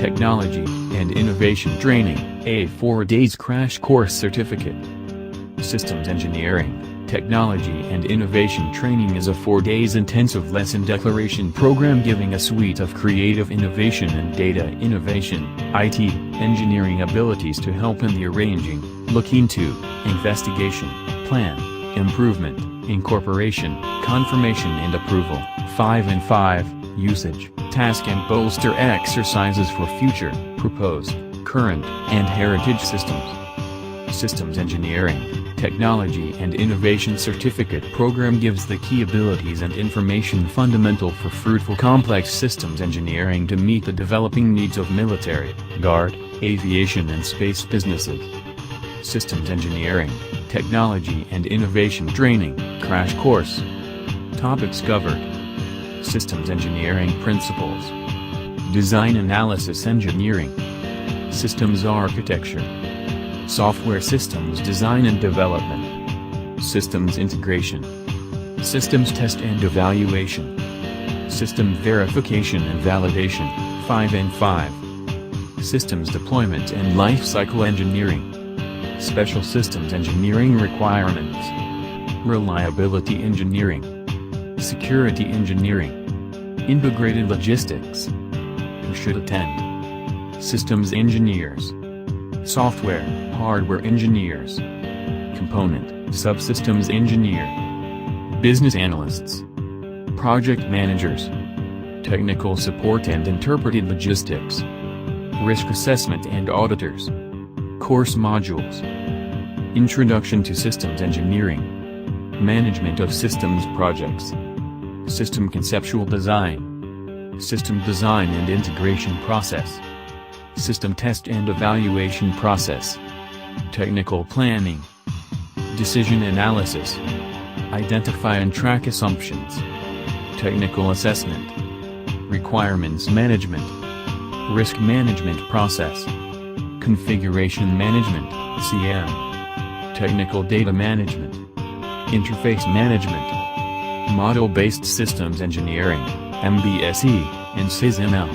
Technology and Innovation Training, a 4 days crash course certificate. Systems Engineering, Technology and Innovation Training is a 4 days intensive lesson declaration program giving a suite of creative innovation and data innovation, IT, engineering abilities to help in the arranging, look into, investigation, plan, improvement, incorporation, confirmation and approval, 5 and 5, usage, task and bolster exercises for future, proposed, current, and heritage systems. Systems Engineering, Technology and Innovation Certificate program gives the key abilities and information fundamental for fruitful complex systems engineering to meet the developing needs of military, guard, aviation and space businesses. Systems Engineering, Technology and Innovation Training, crash course. Topics covered: Systems Engineering Principles, Design Analysis Engineering, Systems Architecture, Software Systems Design and Development, Systems Integration, Systems Test and Evaluation, System Verification and Validation, 5 and 5, Systems Deployment and Lifecycle Engineering, Special Systems Engineering Requirements, Reliability Engineering, Security Engineering, Integrated Logistics. Who should attend? Systems Engineers, Software, Hardware Engineers, Component, Subsystems Engineer, Business Analysts, Project Managers, Technical Support and Interpreted Logistics, Risk Assessment and Auditors. Course Modules: Introduction to Systems Engineering, Management of Systems Projects, System Conceptual Design, System Design and Integration Process, System Test and Evaluation Process, Technical Planning, Decision Analysis, Identify and Track Assumptions, Technical Assessment, Requirements Management, Risk Management Process, Configuration Management, CM, Technical Data Management, Interface Management, Model-Based Systems Engineering, MBSE, and SysML.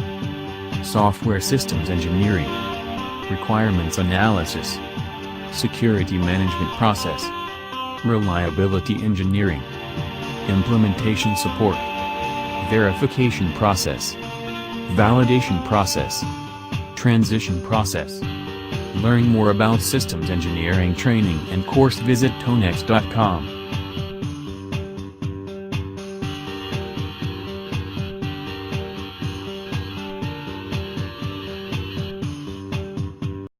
Software Systems Engineering, Requirements Analysis, Security Management Process, Reliability Engineering, Implementation Support, Verification Process, Validation Process, Transition Process. Learn more about systems engineering training and course, visit tonex.com.